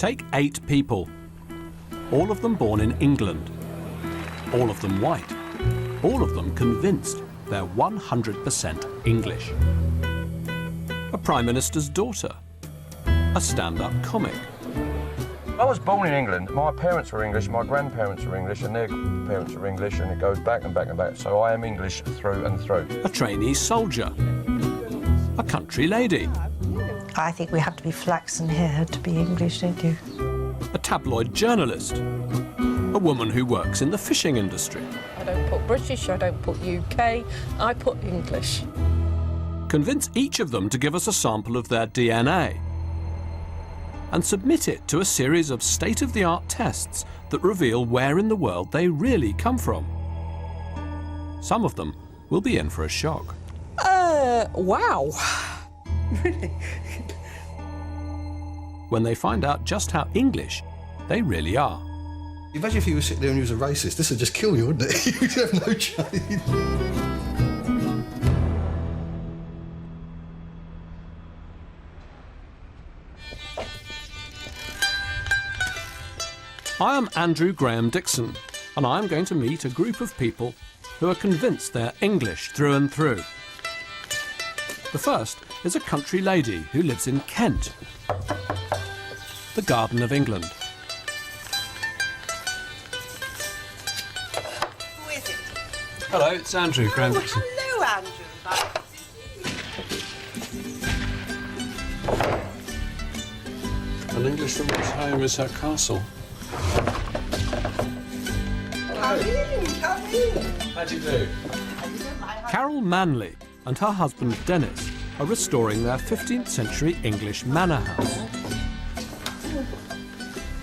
Take 8 people, all of them born in England, all of them white, all of them convinced they're 100% English. A Prime Minister's daughter, a stand-up comic. I was born in England. My parents were English, my grandparents were English, and their parents were English, and it goes back and back and back. So I am English through and through. A trainee soldier, a country lady. I think we have to be flaxen haired to be English, don't you? A tabloid journalist, a woman who works in the fishing industry. I don't put British, I don't put UK, I put English. Convince each of them to give us a sample of their DNA and submit it to a series of state-of-the-art tests that reveal where in the world they really come from. Some of them will be in for a shock. Wow. Really? When they find out just how English they really are. Imagine if you were sitting there and you was a racist. This would just kill you, wouldn't it? You'd have no chance. I am Andrew Graham-Dixon, and I am going to meet a group of people who are convinced they're English through and through. The first is a country lady who lives in Kent, the Garden of England. Who is it? Hello, it's Andrew Graham-Dixon. Hello, Andrew. An Englishwoman's home is her castle. Come in, come in. How do you do? Carol Manley and her husband Dennis are restoring their 15th century English manor house.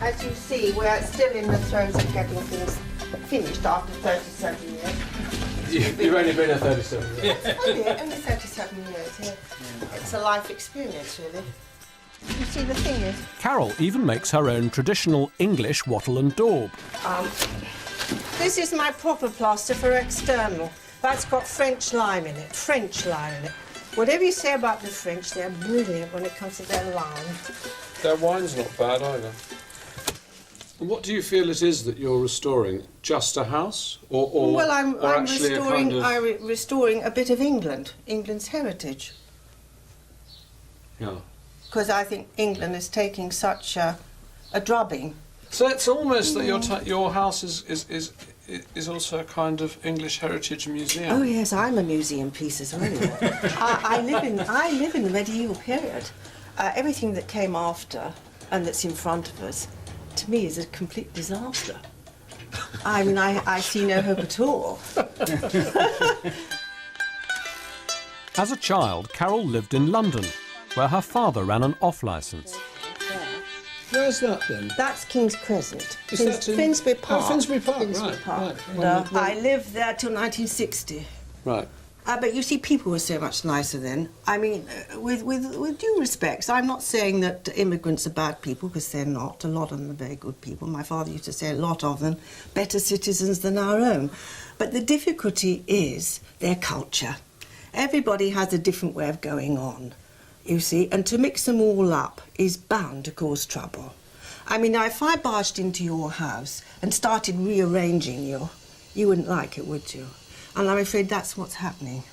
As you see, we're still in the throes of getting things finished after 37 years. You've only been here 37 years. Only 37 years, yeah. It's a life experience, really. You see, the thing is... Carol even makes her own traditional English wattle and daub. This is my proper plaster for external. That's got French lime in it, French lime in it. Whatever you say about the French, they're brilliant when it comes to their lime. Their wine's not bad either. And what do you feel it is that you're restoring? Just a house, or Well, I'm actually restoring, a kind of... restoring a bit of England, England's heritage. Yeah. Because I think England is taking such a drubbing. So it's almost that your house is also a kind of English heritage museum. Oh yes, I'm a museum piece as well. I live in the medieval period. Everything that came after and that's in front of us, to me, is a complete disaster. I mean, I see no hope at all. As a child, Carol lived in London, where her father ran an off-licence. Where's that then? That's King's Crescent. Is that in... Finsbury Park. Oh, Finsbury Park, Finsbury right. Park. Right. I lived there till 1960. Right. But you see, people were so much nicer then. I mean, with due respects, I'm not saying that immigrants are bad people, because they're not. A lot of them are very good people. My father used to say a lot of them, better citizens than our own. But the difficulty is their culture. Everybody has a different way of going on, you see, and to mix them all up is bound to cause trouble. I mean, now, if I barged into your house and started rearranging you wouldn't like it, would you? And I'm afraid that's what's happening.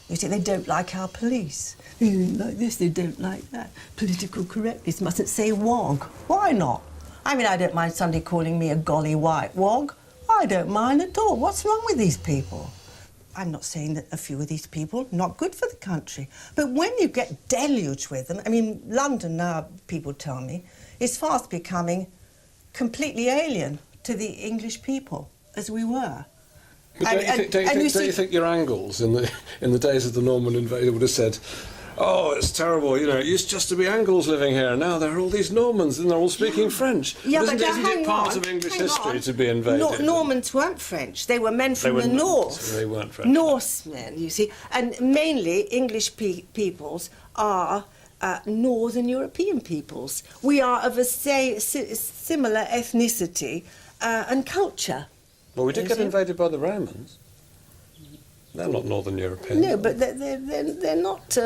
You see, they don't like our police. They don't like this, they don't like that. Political correctness mustn't say wog. Why not? I mean, I don't mind somebody calling me a golly white wog. I don't mind at all. What's wrong with these people? I'm not saying that a few of these people are not good for the country. But when you get deluged with them, I mean, London now, people tell me, is fast becoming completely alien to the English people, as we were. But don't you think your Angles in the days of the Norman invasion would have said, oh, it's terrible, you know, it used just to be Angles living here, and now there are all these Normans and they're all speaking French. Yeah, but isn't it part on, of English history to be invaded? Normans weren't French. They were men from the north. They weren't French. Norsemen, you see. And mainly English peoples are Northern European peoples. We are of a similar ethnicity and culture. Well, we did get invaded by the Romans. They're not Northern European. No, but they're not...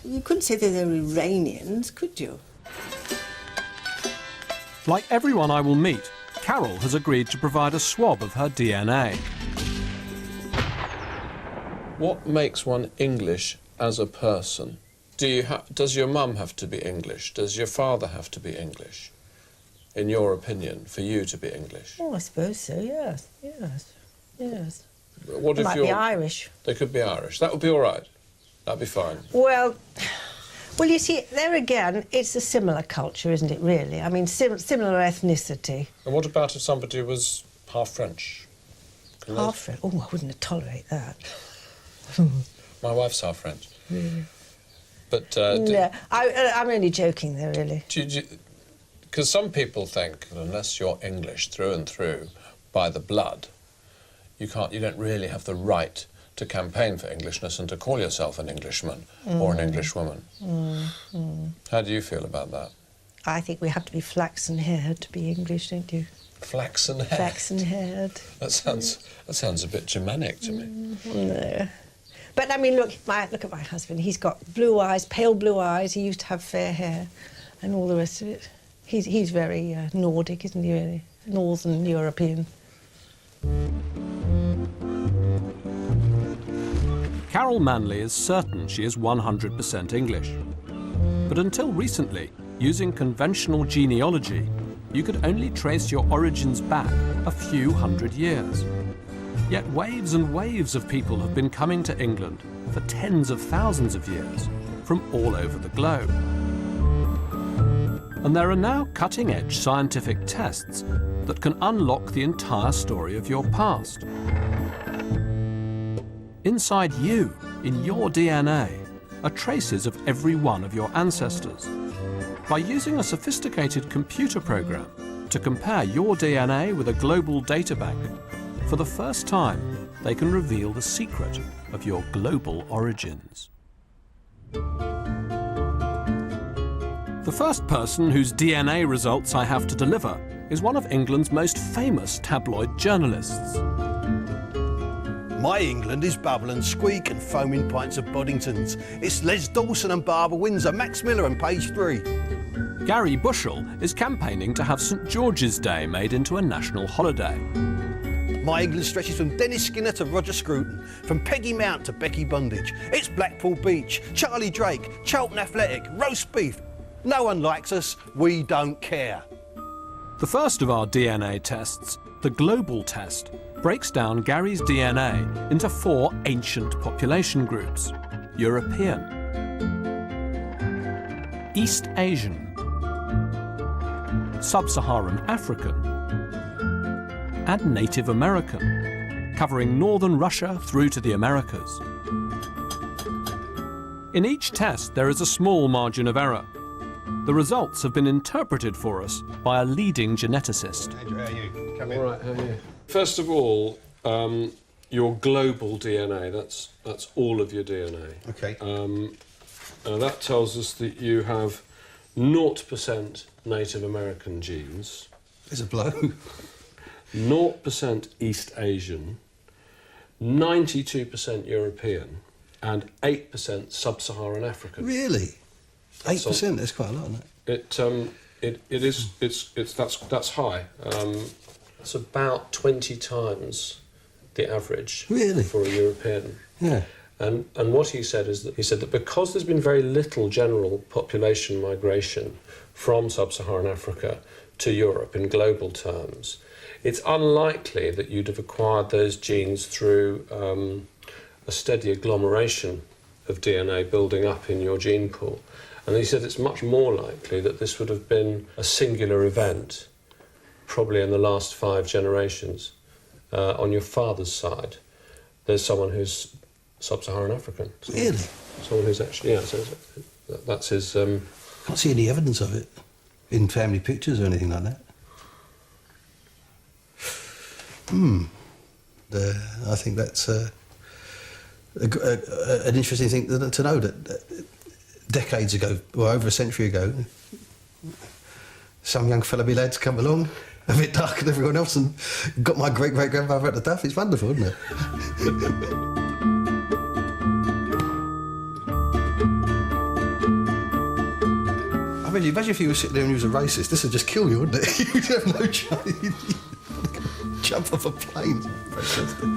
you couldn't say that they're Iranians, could you? Like everyone I will meet, Carol has agreed to provide a swab of her DNA. What makes one English as a person? Does your mum have to be English? Does your father have to be English? In your opinion, for you to be English? Oh, I suppose so, yes, yes, yes. What They if might be Irish. They could be Irish. That would be all right. That'd be fine. Well, you see, there again, it's a similar culture, isn't it, really? I mean, similar ethnicity. And what about if somebody was half French? Half French? Oh, I wouldn't tolerate that. My wife's half French. Really? But no, I'm only joking there, really. Because some people think that unless you're English through and through by the blood, you don't really have the right to campaign for Englishness and to call yourself an Englishman or an Englishwoman. How do you feel about that? I think we have to be flaxen-haired to be English, don't you? Flaxen-haired? Flaxen-haired. That sounds a bit Germanic to me. No. But, I mean, look at my husband. He's got blue eyes, pale blue eyes. He used to have fair hair and all the rest of it. He's very Nordic, isn't he, really? Northern European. Carol Manley is certain she is 100% English. But until recently, using conventional genealogy, you could only trace your origins back a few hundred years. Yet waves and waves of people have been coming to England for tens of thousands of years from all over the globe. And there are now cutting-edge scientific tests that can unlock the entire story of your past. Inside you, in your DNA, are traces of every one of your ancestors. By using a sophisticated computer program to compare your DNA with a global databank, for the first time, they can reveal the secret of your global origins. The first person whose DNA results I have to deliver is one of England's most famous tabloid journalists. My England is bubble and squeak and foaming pints of Boddingtons. It's Les Dawson and Barbara Windsor, Max Miller and Page 3. Gary Bushell is campaigning to have St George's Day made into a national holiday. My England stretches from Dennis Skinner to Roger Scruton, from Peggy Mount to Becky Bondage. It's Blackpool Beach, Charlie Drake, Charlton Athletic, roast beef. No one likes us, we don't care. The first of our DNA tests, the global test, breaks down Gary's DNA into 4 ancient population groups: European, East Asian, Sub-Saharan African, and Native American, covering northern Russia through to the Americas. In each test, there is a small margin of error. The results have been interpreted for us by a leading geneticist. Andrew, how are you? Come in. All right, how are you? First of all, your global DNA, that's all of your DNA. Okay. That tells us that you have 0% Native American genes, There's a blow. 0% East Asian, 92% European, and 8% Sub-Saharan African. Really? 8%? That's quite a lot, isn't it? That's high. It's about 20 times the average Really? for a European. Yeah. And what he said that because there's been very little general population migration from Sub-Saharan Africa to Europe in global terms, it's unlikely that you'd have acquired those genes through a steady agglomeration of DNA building up in your gene pool. And he said it's much more likely that this would have been a singular event, probably in the last 5 generations. On your father's side, there's someone who's Sub-Saharan African. Really? Someone who's actually, yeah, so that's his... Can't see any evidence of it in family pictures or anything like that. I think that's an interesting thing to know, that decades ago, or over a century ago, some young fella-be lad's come along, a bit darker than everyone else, and got my great-great-grandfather at the duff. It's wonderful, isn't it? imagine if you were sitting there and you was a racist. This would just kill you, wouldn't it? You'd have no chance. You'd jump off a plane. Fantastic.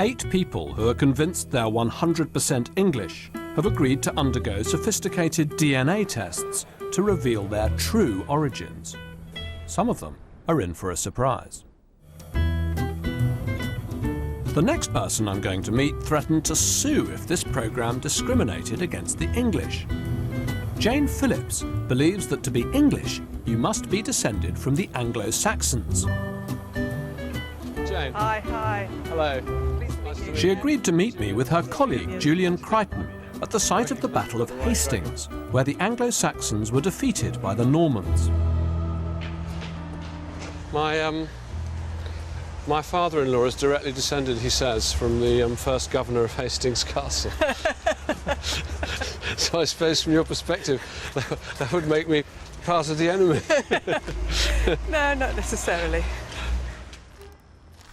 8 people who are convinced they're 100% English have agreed to undergo sophisticated DNA tests to reveal their true origins. Some of them are in for a surprise. The next person I'm going to meet threatened to sue if this programme discriminated against the English. Jane Phillips believes that to be English, you must be descended from the Anglo-Saxons. Jane. Hi, hi. Hello. She agreed to meet me with her colleague Julian Crichton at the site of the Battle of Hastings, where the Anglo-Saxons were defeated by the Normans. My father-in-law is directly descended, he says, from the first governor of Hastings Castle. So I suppose from your perspective, that would make me part of the enemy. No, not necessarily.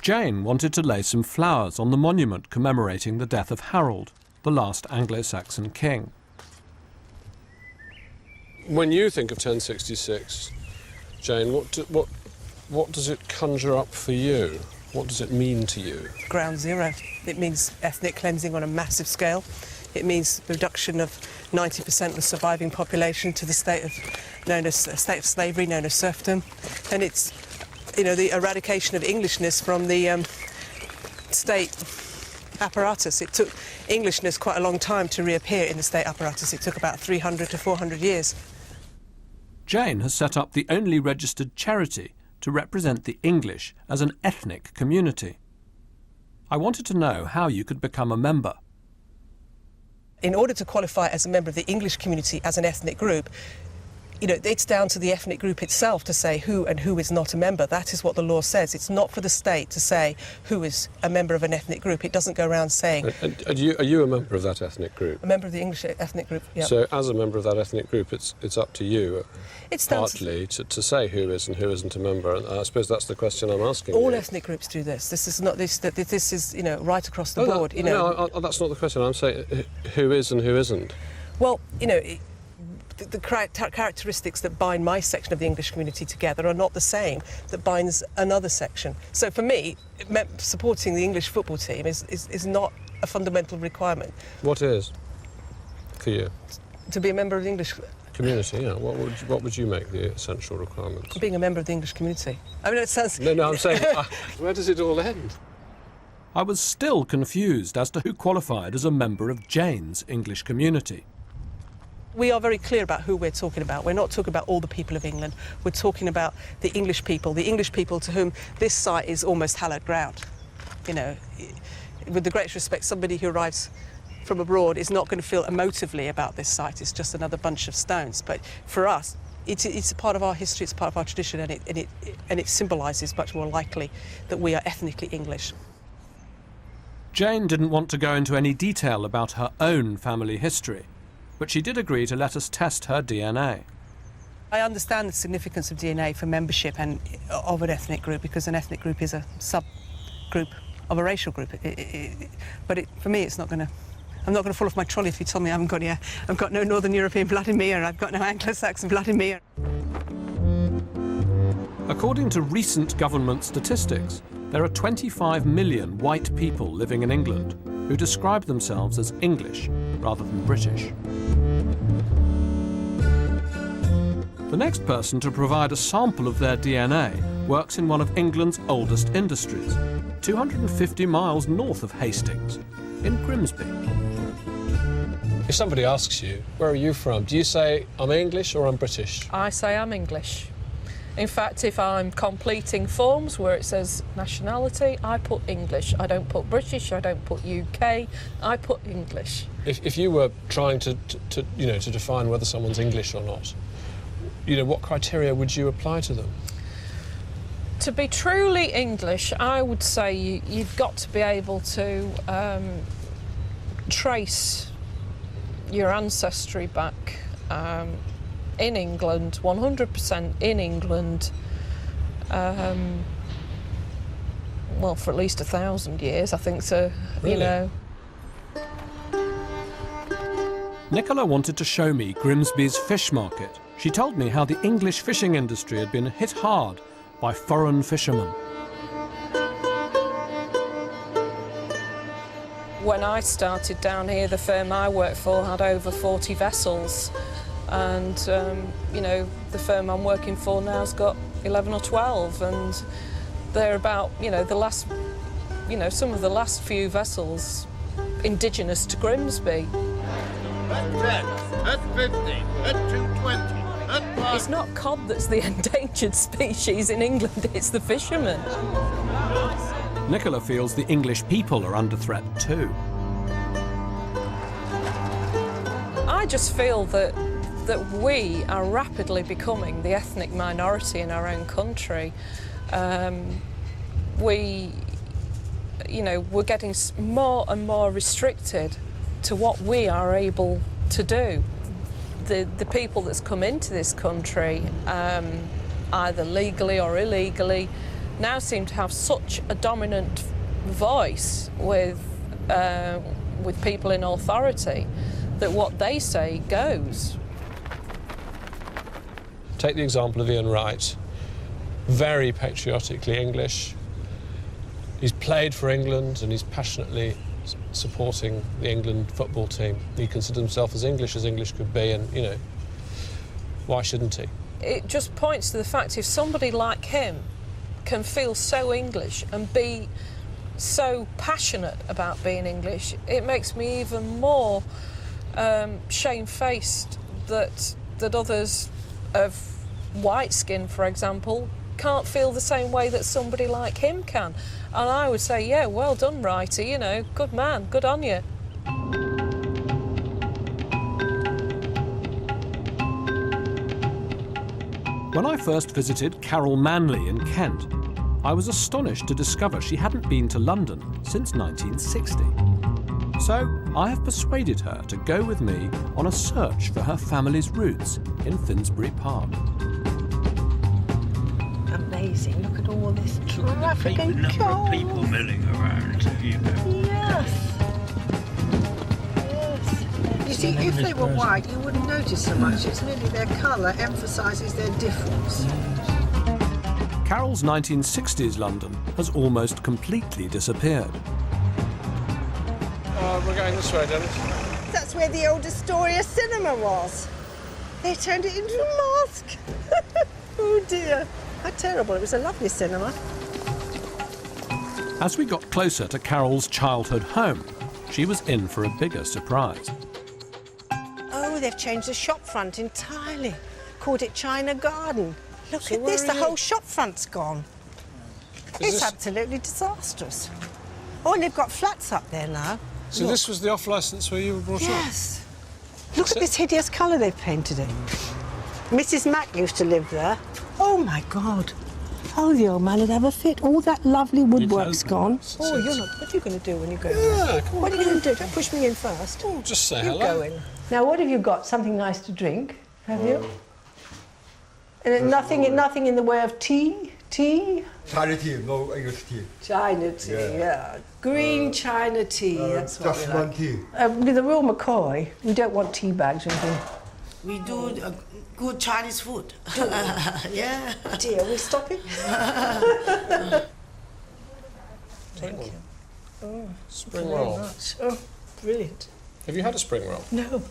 Jane wanted to lay some flowers on the monument commemorating the death of Harold, the last Anglo-Saxon king. When you think of 1066, Jane, what does it conjure up for you? What does it mean to you? Ground zero. It means ethnic cleansing on a massive scale. It means the reduction of 90% of the surviving population to the state of slavery, known as serfdom, and it's, you know, the eradication of Englishness from the state apparatus. It took Englishness quite a long time to reappear in the state apparatus. It took about 300 to 400 years. Jane has set up the only registered charity to represent the English as an ethnic community. I wanted to know how you could become a member. In order to qualify as a member of the English community as an ethnic group, you know, it's down to the ethnic group itself to say who and who is not a member. That is what the law says. It's not for the state to say who is a member of an ethnic group. It doesn't go around saying... Are you a member of that ethnic group? A member of the English ethnic group, yeah. So as a member of that ethnic group, it's up to you, it's partly, to say who is and who isn't a member. And I suppose that's the question I'm asking All you. ethnic groups do this. This is not this. This is, you know, right across the board. You know. No, that's not the question. I'm saying who is and who isn't. Well, you know, the characteristics that bind my section of the English community together are not the same that binds another section. So for me, supporting the English football team is not a fundamental requirement. What is for you? To be a member of the English community, yeah. What would you make the essential requirements? Being a member of the English community. I mean, it sounds... No, I'm saying, where does it all end? I was still confused as to who qualified as a member of Jane's English community. We are very clear about who we're talking about. We're not talking about all the people of England. We're talking about the English people to whom this site is almost hallowed ground. You know, with the greatest respect, somebody who arrives from abroad is not going to feel emotively about this site. It's just another bunch of stones. But for us, it's a part of our history, it's part of our tradition, and it symbolises much more likely that we are ethnically English. Jane didn't want to go into any detail about her own family history, but she did agree to let us test her DNA. I understand the significance of DNA for membership and of an ethnic group, because an ethnic group is a sub-group of a racial group. But for me, it's not going to... I'm not going to fall off my trolley if you tell me I've got no Northern European blood in me, or I've got no Anglo-Saxon blood in me. According to recent government statistics, there are 25 million white people living in England who describe themselves as English rather than British. The next person to provide a sample of their DNA works in one of England's oldest industries, 250 miles north of Hastings, in Grimsby. If somebody asks you, where are you from, do you say, I'm English or I'm British? I say I'm English. In fact, if I'm completing forms where it says nationality, I put English. I don't put British, I don't put UK, I put English. If you were trying to define whether someone's English or not, what criteria would you apply to them? To be truly English, I would say you've got to be able to trace your ancestry back in England, 100% in England, well, for at least 1,000 years, I think so, Really? Nicola wanted to show me Grimsby's fish market. She told me how the English fishing industry had been hit hard by foreign fishermen. When I started down here, the firm I worked for had over 40 vessels. And, the firm I'm working for now's got 11 or 12. And they're about, the last, some of the last few vessels indigenous to Grimsby. At 10, at 15, at 220. It's not cod that's the endangered species in England, it's the fishermen. Nicola feels the English people are under threat too. I just feel that we are rapidly becoming the ethnic minority in our own country. We're getting more and more restricted to what we are able to do. The people that's come into this country, either legally or illegally, now seem to have such a dominant voice with people in authority that what they say goes. Take the example of Ian Wright, very patriotically English. He's played for England and he's passionately supporting the England football team. He considers himself as English could be, and, why shouldn't he? It just points to the fact if somebody like him can feel so English and be so passionate about being English, it makes me even more shamefaced that others of white skin, for example, can't feel the same way that somebody like him can. And I would say, yeah, well done, Wrighty, good man, good on you. When I first visited Carol Manley in Kent, I was astonished to discover she hadn't been to London since 1960. So I have persuaded her to go with me on a search for her family's roots in Finsbury Park. Amazing, look at all this traffic and Number of people milling around, Yes. You see, if they were white, you wouldn't notice so much. It's merely their colour emphasises their difference. Carol's 1960s London has almost completely disappeared. We're going this way, Dennis. That's where the old Astoria cinema was. They turned it into a mosque. Oh dear, how terrible. It was a lovely cinema. As we got closer to Carol's childhood home, she was in for a bigger surprise. Oh, they've changed the shop front entirely. Called it China Garden. Look at this, the whole shop front's gone. It's absolutely disastrous. Oh, and they've got flats up there now. So this was the off-licence where you were brought up? Yes. Look at this hideous colour they've painted it. Mrs. Mack used to live there. Oh, my God. Oh, the old man would have a fit. All that lovely woodwork's gone. Oh, you're not... What are you going to do when you go in? Yeah, come on. What are you going to do? Don't push me in first. Oh, just say You hello. go in. Now, what have you got? Something nice to drink, have you? And nothing in the way of tea? Tea? China tea, no English tea. China tea, yeah. Green China tea, that's what Just we one like. tea. With the real McCoy, we don't want tea bags or anything. We do good Chinese food. Yeah. Dear, we stop it? Thank you. Oh, Spring very roll. much. Oh, brilliant. Have you had a spring roll? No.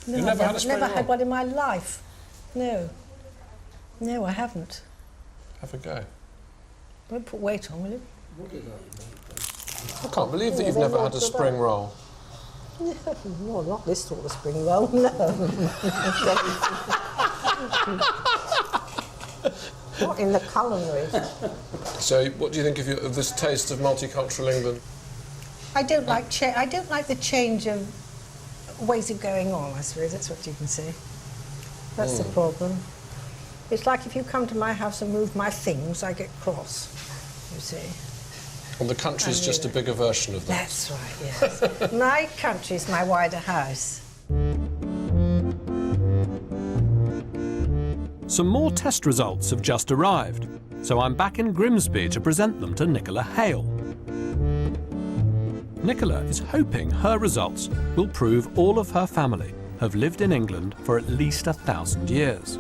You've never had a spring never roll? had one in my life. No. No, I haven't. Have a go. Don't put weight on, will you? I can't believe that Yeah, you've they're never not had a so spring bad. roll. No, not this sort of spring roll, no. Not in the culinary. So, what do you think of this taste of multicultural England? I don't like the change of ways of going on, I suppose. That's what you can say. That's the problem. It's like if you come to my house and move my things, I get cross, you see. And the country's just a bigger version of that. That's right, yes. My country's my wider house. Some more test results have just arrived, so I'm back in Grimsby to present them to Nicola Hale. Nicola is hoping her results will prove all of her family have lived in England for at least 1,000 years.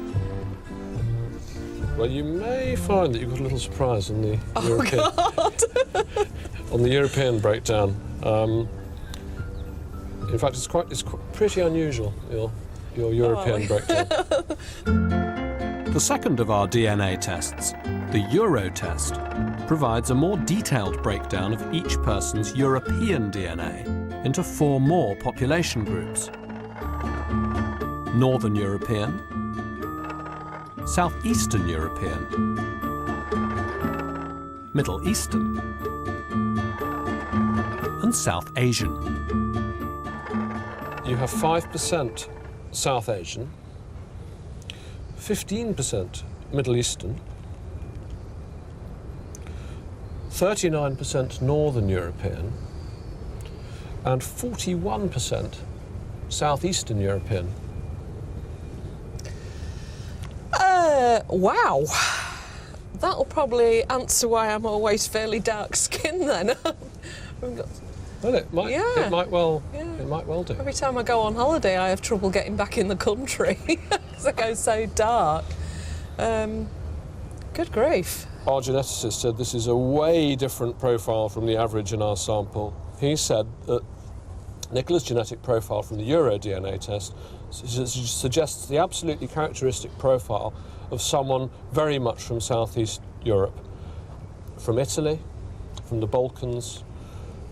Well, you may find that you've got a little surprise on the European on the European breakdown. In fact, it's pretty unusual, your European breakdown. The second of our DNA tests, the Euro test, provides a more detailed breakdown of each person's European DNA into 4 more population groups: Northern European, Southeastern European, Middle Eastern, and South Asian. You have 5% South Asian, 15% Middle Eastern, 39% Northern European, and 41% Southeastern European. Wow. That'll probably answer why I'm always fairly dark-skinned then. Well, it might well do. Every time I go on holiday, I have trouble getting back in the country because I go so dark. Good grief. Our geneticist said this is a way different profile from the average in our sample. He said that Nicola's genetic profile from the Euro DNA test suggests the absolutely characteristic profile of someone very much from Southeast Europe, from Italy, from the Balkans,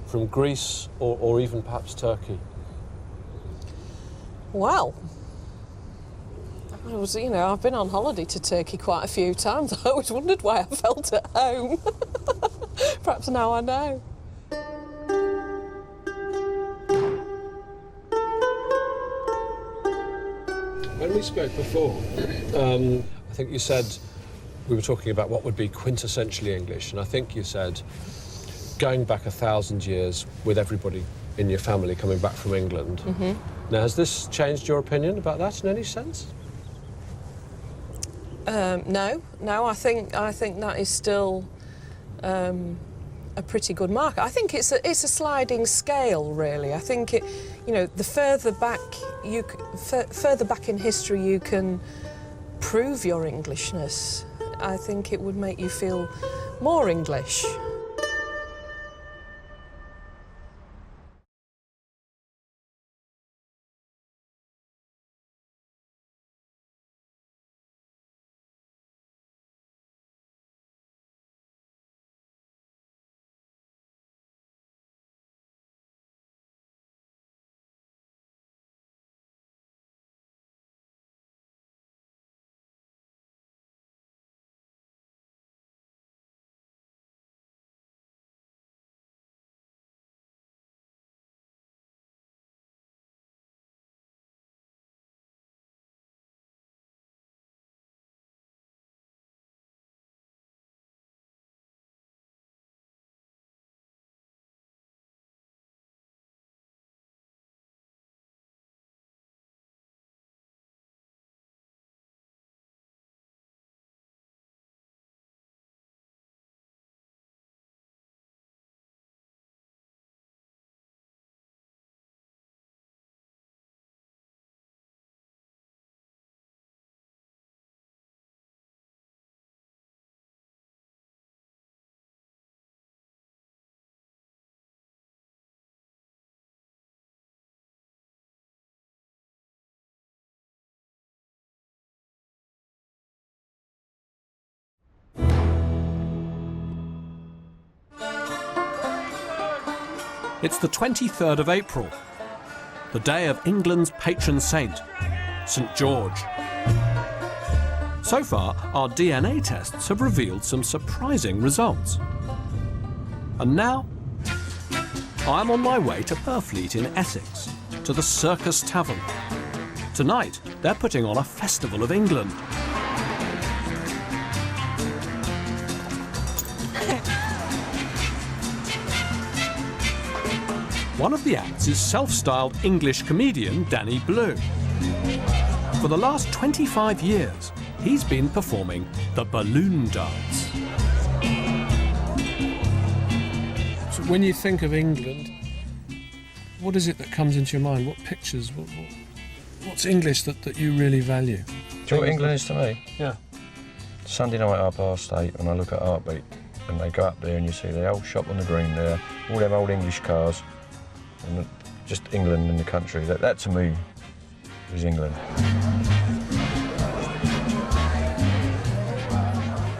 from Greece, or even perhaps Turkey. Well, I've been on holiday to Turkey quite a few times. I always wondered why I felt at home. Perhaps now I know. When we spoke before, I think you said we were talking about what would be quintessentially English, and I think you said going back 1,000 years with everybody in your family coming back from England. Mm-hmm. Now, has this changed your opinion about that in any sense? No. I think that is still a pretty good marker. I think it's a sliding scale, really. I think the further back in history you can prove your Englishness, I think it would make you feel more English. It's the 23rd of April, the day of England's patron saint, St. George. So far, our DNA tests have revealed some surprising results. And now, I'm on my way to Purfleet in Essex, to the Circus Tavern. Tonight, they're putting on a festival of England. One of the acts is self-styled English comedian Danny Blue. For the last 25 years, he's been performing the balloon dance. So when you think of England, what is it that comes into your mind? What pictures? What's English that you really value? Do you know what England is to me? Yeah. Sunday night £8:30 when I look at Heartbeat and they go up there and you see the old shop on the green there, all them old English cars, and just England in the country. That to me is England.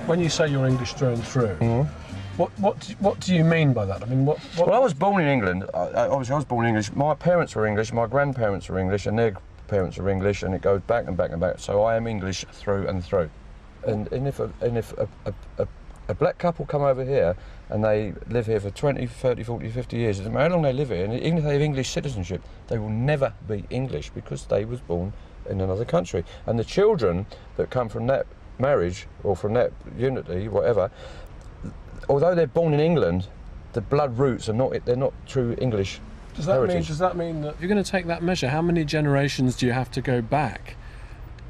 When you say you're English through and through, what do you mean by that? I mean, what? Well, I was born in England. Obviously, I was born in English. My parents were English, my grandparents were English, and their parents are English, and it goes back and back and back. So I am English through and through. And if a black couple come over here and they live here for 20, 30, 40, 50 years, it doesn't matter how long they live here, and even if they have English citizenship, they will never be English because they was born in another country. And the children that come from that marriage or from that unity, whatever, although they're born in England, the blood roots are they're not true English heritage. Does that mean that if you're going to take that measure, how many generations do you have to go back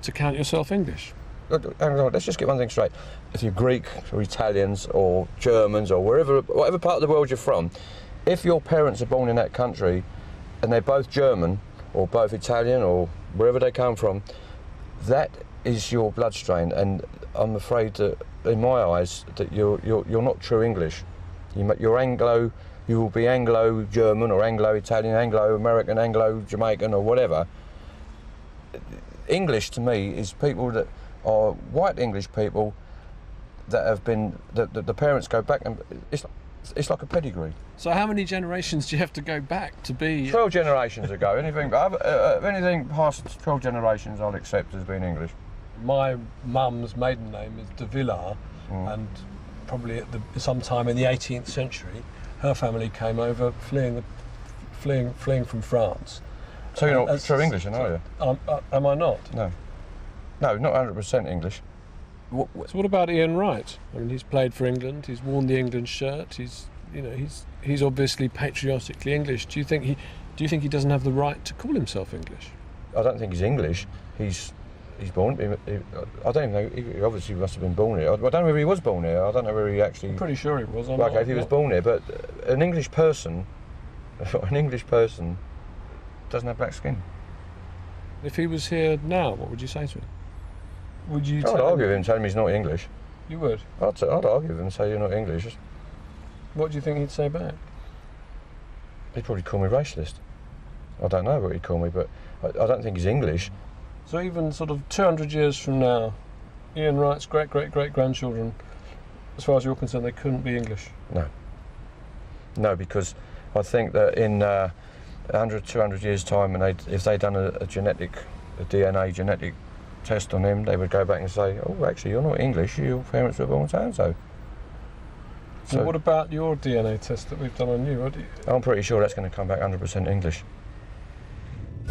to count yourself English? Hang on, let's just get one thing straight. If you're Greek or Italians or Germans or whatever part of the world you're from, if your parents are born in that country and they're both German or both Italian or wherever they come from, that is your blood strain, and I'm afraid that, in my eyes, that you're not true English. You're Anglo. You will be Anglo-German or Anglo-Italian, Anglo-American, Anglo-Jamaican or whatever. English to me is people that are white English people that have been the parents go back, and it's like a pedigree. So how many generations do you have to go back to be? 12 generations ago. Anything past 12 generations, I'll accept as being English. My mum's maiden name is de Villars, and probably at sometime in the 18th century, her family came over fleeing from France. So you're not true English, are you? Am I not? No, not 100% English. So what about Ian Wright? I mean, he's played for England. He's worn the England shirt. He's obviously patriotically English. Do you think he doesn't have the right to call himself English? I don't think he's English. He's born. I don't even know. He obviously must have been born here. I don't know whether he was born here. I don't know whether he actually. I'm pretty sure he was. If he was born here, but an English person doesn't have black skin. If he was here now, what would you say to him? Would you? I'd argue with him, telling him he's not English. You would? I'd argue with him and say you're not English. What do you think he'd say back? He'd probably call me racist. I don't know what he'd call me, but I don't think he's English. So even sort of 200 years from now, Ian Wright's great-great-great-grandchildren, as far as you're concerned, they couldn't be English? No, because I think that in 100, 200 years' time, and if they'd done a DNA genetic test on him, they would go back and say, oh, actually, you're not English, your parents were born so-and-so. So what about your DNA test that we've done on you? I'm pretty sure that's going to come back 100% English.